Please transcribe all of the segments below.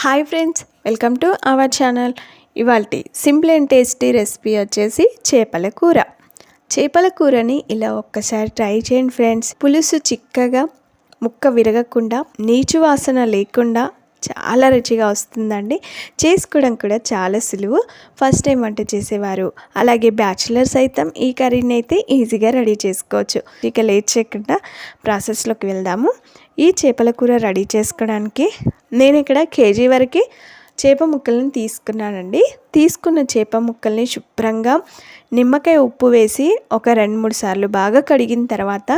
Hi friends, welcome to our channel. ఇవాల్టి simple and tasty recipe వచ్చేసి చేపల కూర. చేపల కూరని ఇలా ఒక్కసారి ట్రై చేయండి ఫ్రెండ్స్. పులుసు చిక్కగా, ముక్క విరగకుండా, నీచు వాసన లేకుండా చాలా రుచిగా వస్తుందండి. చేసుకోవడం కూడా చాలా సులువు. ఫస్ట్ టైం వంట చేసేవారు అలాగే బ్యాచిలర్స్ అయితే ఈ కర్రీని అయితే ఈజీగా రెడీ చేసుకోవచ్చు. ఇక లేట్ చేయకుండా ప్రాసెస్లోకి వెళ్దాము. ఈ చేపల కూర రెడీ చేసుకోవడానికి నేను ఇక్కడ కేజీ వరకు చేప ముక్కలను తీసుకున్నానండి. తీసుకున్న చేప ముక్కల్ని శుభ్రంగా నిమ్మకాయ ఉప్పు వేసి ఒక 2-3 సార్లు బాగా కడిగిన తర్వాత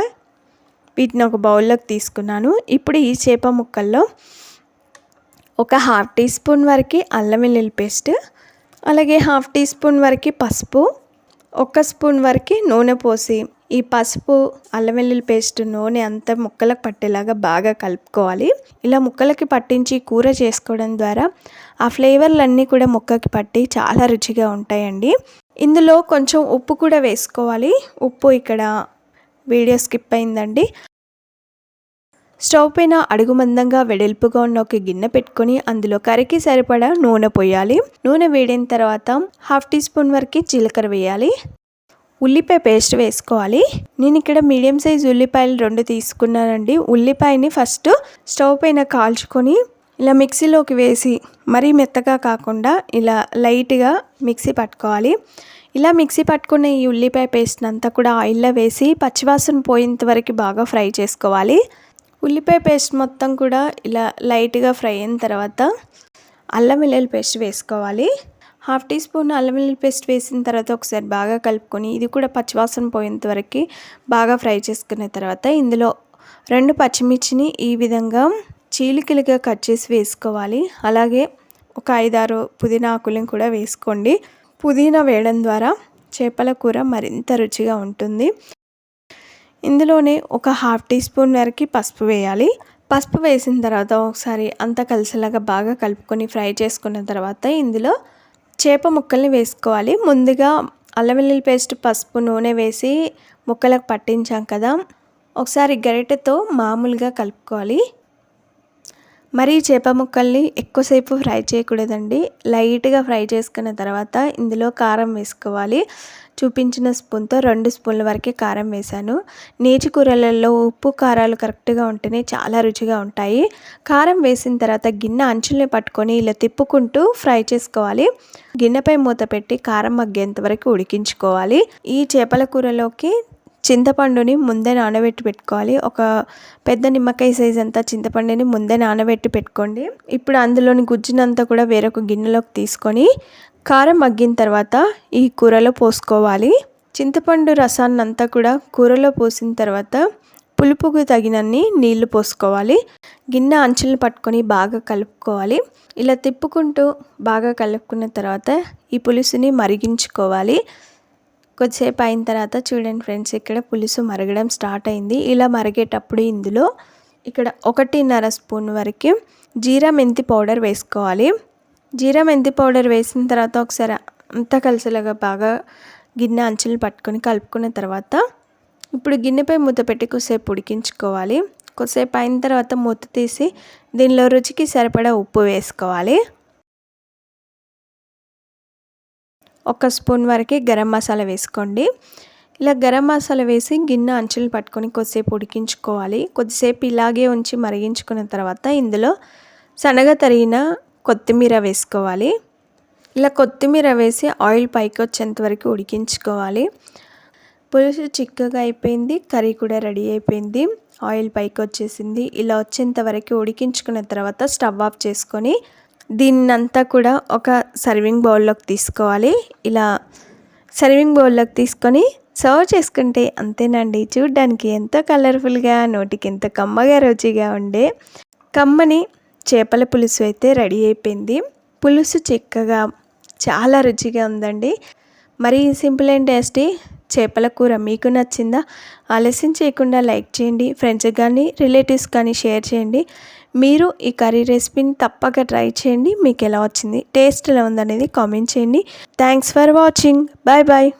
వీటిని ఒక బౌల్లోకి తీసుకున్నాను. ఇప్పుడు ఈ చేప ముక్కల్లో ఒక 1/2 టీ స్పూన్ వరకు అల్లం వెల్లుల్లి పేస్ట్, అలాగే 1/2 టీ స్పూన్ వరకు పసుపు, 1 స్పూన్ వరకు నూనె పోసి ఈ పసుపు, అల్లం వెల్లుల్లి పేస్ట్, నూనె అంతా ముక్కలకు పట్టేలాగా బాగా కలుపుకోవాలి. ఇలా ముక్కలకి పట్టించి కూర చేసుకోవడం ద్వారా ఆ ఫ్లేవర్లన్నీ కూడా ముక్కకి పట్టి చాలా రుచిగా ఉంటాయండి. ఇందులో కొంచెం ఉప్పు కూడా వేసుకోవాలి. ఉప్పు ఇక్కడ వీడియో స్కిప్ అయిందండి. స్టవ్ పైన అడుగు మందంగా వెడల్పుగా ఉన్న ఒక గిన్నె పెట్టుకొని అందులో కర్రీకి సరిపడా నూనె పోయాలి. నూనె వేడిన తర్వాత 1/2 టీ స్పూన్ వరకు జీలకర్ర వేయాలి. ఉల్లిపాయ పేస్ట్ వేసుకోవాలి. నేను ఇక్కడ మీడియం సైజ్ ఉల్లిపాయలు 2 తీసుకున్నానండి. ఉల్లిపాయని ఫస్ట్ స్టవ్ పైన కాల్చుకొని ఇలా మిక్సీలోకి వేసి మరీ మెత్తగా కాకుండా ఇలా లైట్గా మిక్సీ పట్టుకోవాలి. ఇలా మిక్సీ పట్టుకున్న ఈ ఉల్లిపాయ పేస్ట్ అంతా కూడా ఆయిల్లో వేసి పచ్చివాసన పోయేంత వరకు బాగా ఫ్రై చేసుకోవాలి. ఉల్లిపాయ పేస్ట్ మొత్తం కూడా ఇలా లైట్గా ఫ్రై అయిన తర్వాత అల్లం వెల్లుల్లి పేస్ట్ వేసుకోవాలి. 1/2 టీ స్పూన్ అల్లం వెల్లుల్లి పేస్ట్ వేసిన తర్వాత ఒకసారి బాగా కలుపుకొని ఇది కూడా పచ్చివాసన పోయేంత వరకు బాగా ఫ్రై చేసుకున్న తర్వాత ఇందులో 2 పచ్చిమిర్చిని ఈ విధంగా చీలికలుగా కట్ చేసి వేసుకోవాలి. అలాగే ఒక 5-6 పుదీనా ఆకులను కూడా వేసుకోండి. పుదీనా వేయడం ద్వారా చేపల కూర మరింత రుచిగా ఉంటుంది. ఇందులోనే ఒక 1/2 టీ స్పూన్ వరకు పసుపు వేయాలి. పసుపు వేసిన తర్వాత ఒకసారి అంతా కలిసేలాగా బాగా కలుపుకొని ఫ్రై చేసుకున్న తర్వాత ఇందులో చేప ముక్కల్ని వేసుకోవాలి. ముందుగా అల్లం వెల్లుల్లి పేస్ట్, పసుపు, నూనె వేసి ముక్కలకు పట్టించాం కదా, ఒకసారి గరిటెతో మామూలుగా కలుపుకోవాలి. మరి చేప ముక్కల్ని ఎక్కువసేపు ఫ్రై చేయకూడదండి. లైట్గా ఫ్రై చేసుకున్న తర్వాత ఇందులో కారం వేసుకోవాలి. చూపించిన స్పూన్తో 2 స్పూన్ల వరకు కారం వేశాను. నీచు కూరలలో ఉప్పు కారాలు కరెక్ట్గా ఉంటేనే చాలా రుచిగా ఉంటాయి. కారం వేసిన తర్వాత గిన్నె అంచుల్ని పట్టుకొని ఇలా తిప్పుకుంటూ ఫ్రై చేసుకోవాలి. గిన్నెపై మూత పెట్టి కారం మగ్గేంత వరకు ఉడికించుకోవాలి. ఈ చేపల కూరలోకి చింతపండుని ముందే నానబెట్టి పెట్టుకోవాలి. ఒక పెద్ద నిమ్మకాయ సైజ్ అంతా చింతపండుని ముందే నానబెట్టి పెట్టుకోండి. ఇప్పుడు అందులోని గుజ్జునంతా కూడా వేరొక గిన్నెలోకి తీసుకొని కారం మగ్గిన తర్వాత ఈ కూరలో పోసుకోవాలి. చింతపండు రసాన్ని అంతా కూడా కూరలో పోసిన తర్వాత పులుపుకు తగినన్ని నీళ్లు పోసుకోవాలి. గిన్నె అంచులను పట్టుకొని బాగా కలుపుకోవాలి. ఇలా తిప్పుకుంటూ బాగా కలుపుకున్న తర్వాత ఈ పులుసుని మరిగించుకోవాలి. కొద్దిసేపు అయిన తర్వాత చూడండి ఫ్రెండ్స్, ఇక్కడ పులుసు మరగడం స్టార్ట్ అయింది. ఇలా మరిగేటప్పుడు ఇందులో ఇక్కడ 1.5 స్పూన్ వరకు జీరా మెంతి పౌడర్ వేసుకోవాలి. జీరా మెంతి పౌడర్ వేసిన తర్వాత ఒకసారి అంతా కలిసేలాగా బాగా గిన్నె అంచులు పట్టుకొని కలుపుకున్న తర్వాత ఇప్పుడు గిన్నెపై మూత పెట్టి కొద్దిసేపు ఉడికించుకోవాలి. కొద్దిసేపు అయిన తర్వాత మూత తీసి దీనిలో రుచికి సరిపడా ఉప్పు వేసుకోవాలి. 1 స్పూన్ వరకు గరం మసాలా వేసుకోండి. ఇలా గరం మసాలా వేసి గిన్నె అంచులు పట్టుకొని కొద్దిసేపు ఉడికించుకోవాలి. కొద్దిసేపు ఇలాగే ఉంచి మరిగించుకున్న తర్వాత ఇందులో సన్నగా తరిగిన కొత్తిమీర వేసుకోవాలి. ఇలా కొత్తిమీర వేసి ఆయిల్ పైకి వచ్చేంత వరకు ఉడికించుకోవాలి. పులుసు చిక్కగా అయిపోయింది, కర్రీ కూడా రెడీ అయిపోయింది, ఆయిల్ పైకి వచ్చేసింది. ఇలా వచ్చేంత వరకు ఉడికించుకున్న తర్వాత స్టవ్ ఆఫ్ చేసుకొని దీన్నంతా కూడా ఒక సర్వింగ్ బౌల్లోకి తీసుకోవాలి. ఇలా సర్వింగ్ బౌల్లోకి తీసుకొని సర్వ్ చేసుకుంటే అంతేనండి. చూడ్డానికి ఎంతో కలర్ఫుల్గా, నోటికి ఎంతో కమ్మగా రుచిగా ఉండే కమ్మని చేపల పులుసు అయితే రెడీ అయిపోయింది. పులుసు చిక్కగా చాలా రుచిగా ఉందండి. మరి సింపుల్ అండ్ టేస్టీ చేపల కూర మీకు నచ్చిందా? ఆలస్యం చేయకుండా లైక్ చేయండి. ఫ్రెండ్స్కి కానీ రిలేటివ్స్ కానీ షేర్ చేయండి. మీరు ఈ కర్రీ రెసిపీని తప్పక ట్రై చేయండి. మీకు ఎలా వచ్చింది, టేస్ట్ ఎలా ఉందనేది కామెంట్ చేయండి. Thanks for watching. Bye bye.